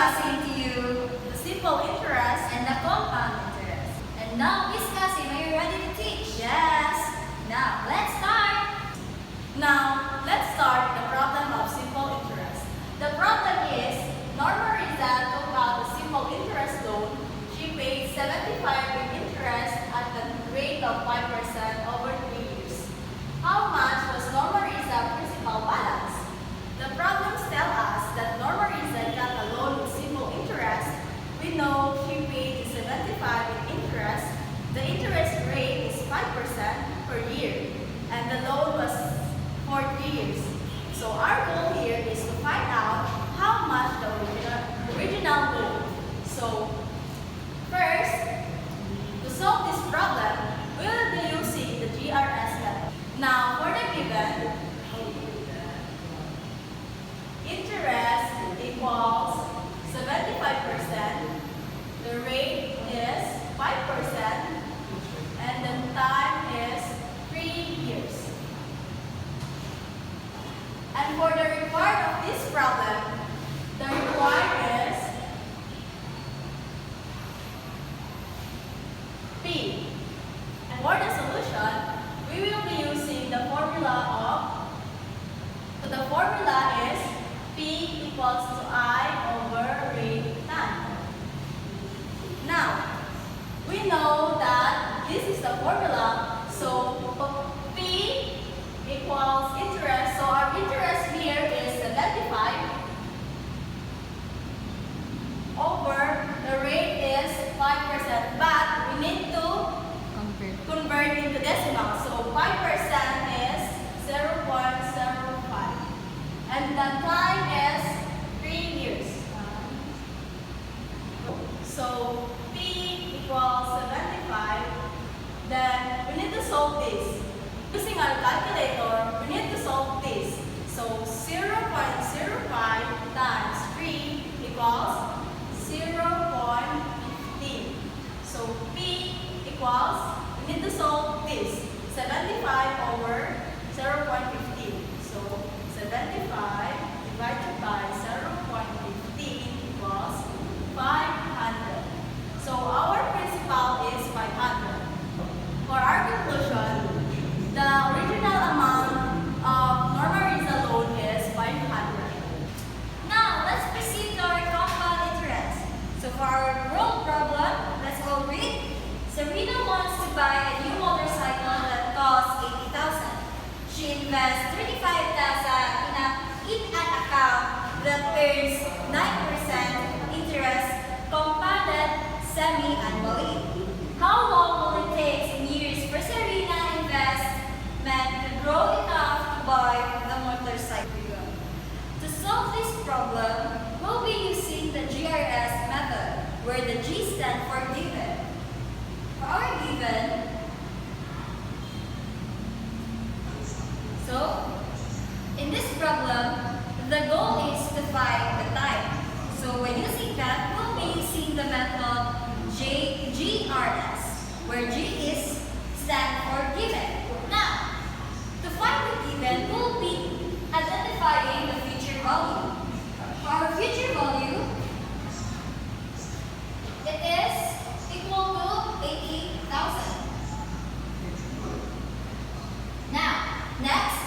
discussing to you the simple interest and the compound interest. And now, Miss Cassie, are you ready to teach? Yes. Now, let's start. Now, let's start the problem of simple interest. The problem is, Norma Riza took out a simple interest loan. She paid 75 in interest at the rate of 5% over 3 years. How much was Norma Riza's principal balance? The problems tell us that Norma Riza got a loan with simple interest. We know she paid 75 in interest. The interest rate is 5% per year, and the loan was for 3 years. So our goal here is to find out how much the original loan. So first, to solve this problem, we will be using the GRS method. Now, for the given, interest equals 75%, the rate is 5%, and the time is 3 years. And for the required of this problem, the required is P. And for the solution, we will be using the formula of, the formula is P equals to I over rate time. Now, we know that this is the formula, so P equals interest. So our interest here is 75 over the rate is 5%, but we need to convert into decimal. So 5% is 0.05, and the time is 3 years. So P equals 75. Then we need to solve this. Using our calculator, we need to solve this. So 0.05 times 3 equals 0.15. So P equals, we need to solve this. 75 over 0.15. So 75 divided by 0.15 equals 500. So our principal is 500. For our conclusion, the original amount of Norma Riza loan is 500. Now, let's proceed to our compound interest. So for our world problem, let's all read. Serena wants to buy a new motorcycle that costs 80,000. She invests 35,000 in an account that earns 9% interest compounded semi-annually. How long will it take in years for Serena investment to grow enough to buy the motorcycle? To solve this problem, we'll be using the GRS method, where the G stands for given. For our given, so in this problem, the goal is to find the time. So when using that, we'll be using the method GRS, where G is stand for given. Now, to find the given, we'll be identifying the future value. For our future value, it is equal to 80,000. Now, next,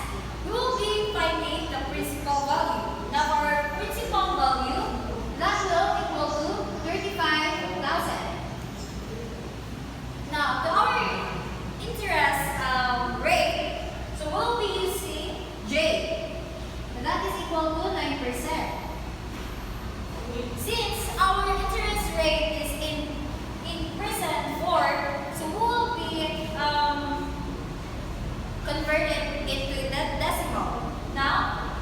we will be finding the principal value. Now, for our principal value, that will equal to 35,000. Now, to our interest rate, so we'll be using J. And that is equal to 9%. Since our interest rate is in percent form, so we'll be converted into the decimal. Now,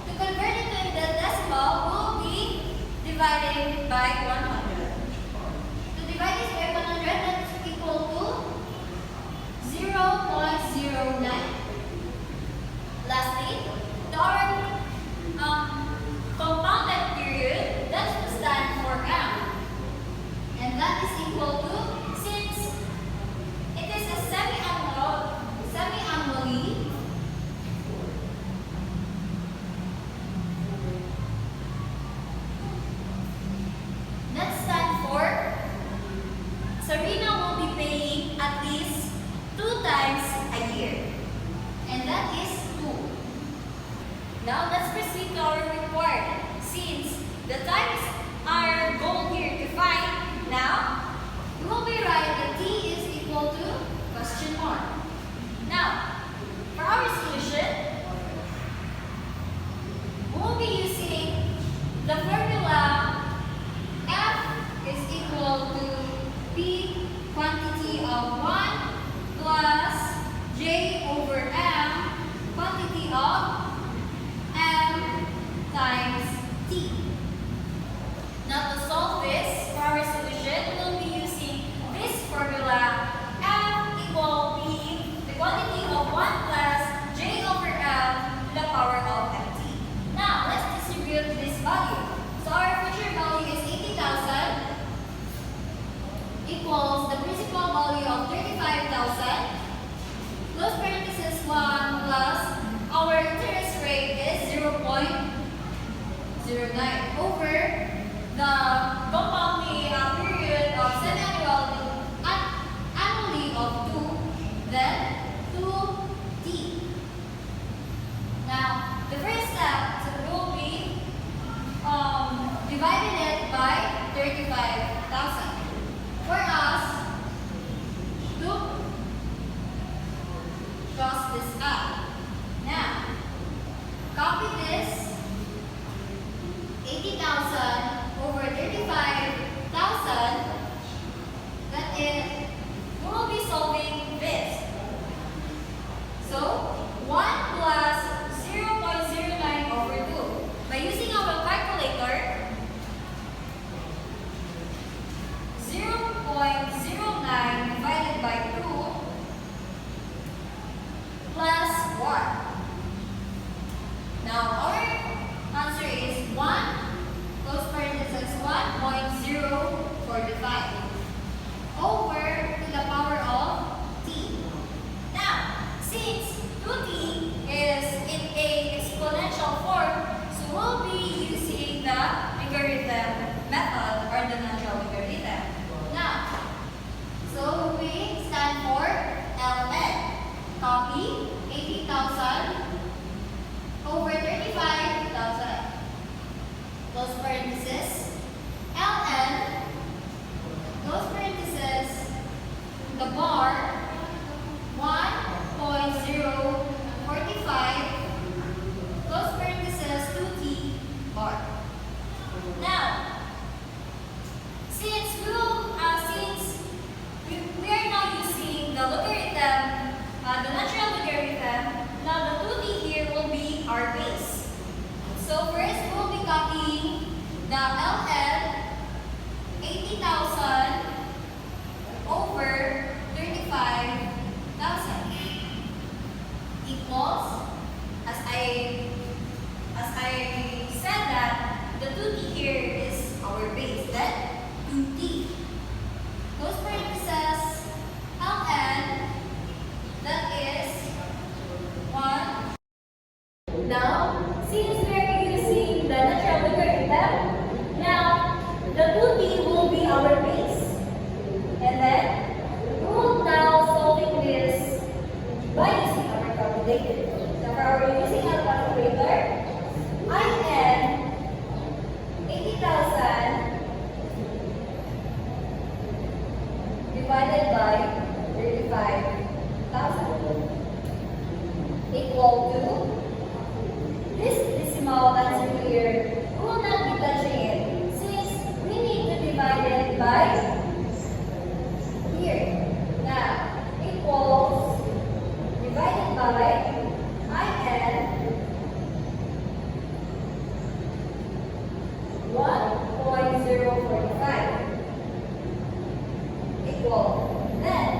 to convert it to the decimal, we'll be dividing by 100. To divide this by 100, that's equal to 0.09. Lastly, our compounded period, that will stand for M. And that is equal to, since it is a semi-annually, Now let's proceed to our report. Since the time is our goal here to find, now we will be writing that t is equal to question mark. Now, for our solution, we will be using the formula f is equal to p quantity of 1 plus j over m quantity of m times t. Now to solve this, for our solution, we will be using this formula f equal p, the quantity of 1 plus j over m to the power of mt. Now let's distribute this value. So our future value is 80,000 equals the principal value of 35,000 close parenthesis 1 plus our interest rate is 0.09 over the compounding period of annually of 2, then 2t. Now, the first step will be dividing it by 35,000 for us to cross this out. Now, copy this 80,000 over 35,000. That is, we will be solving this. So, 1 plus 0.09 over 2. By using our calculator, 0.09 divided by 2 plus 1. Now our answer is 1 close parenthesis 1.045 over to the power of t. Now, since 2t is in a exponential form, so we'll be using the logarithm method or the natural logarithm. Now, so we stand for ln. Copy 80,000 over 35,000. Close parenthesis. ln. Close parenthesis. The bar 1.045. Close parenthesis 2t bar. Now, since we are now using the logarithm, the natural logarithm, now the 2t here will be our base. So first, we will be copying the ln 80,000 over 35,000 equals, as I said that the 2t here is our base, then 2t. Close parenthesis, ln, that is 1. Now, since we are using the natural logarithm, now the 2t will be our base. And then, we will now solving this by using our calculator. So for our using our calculator, IN 80,000 divided by 35,000 equal to this decimal answer here. We will not be touching it since we need to divide it by here. Now, equals divided by IN 1.045 equal. Then,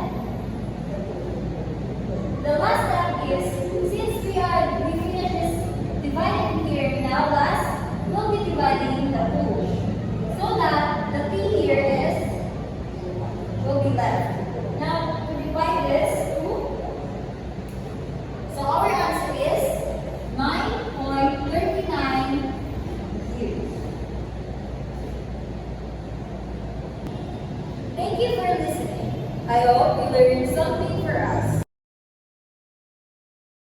the last step is, since we finished this dividing here, now last, we'll be dividing the push. So that the p here will be left. Now, to divide this to, so our answer is 9.39 years. Thank you for listening. I hope you learned something for us.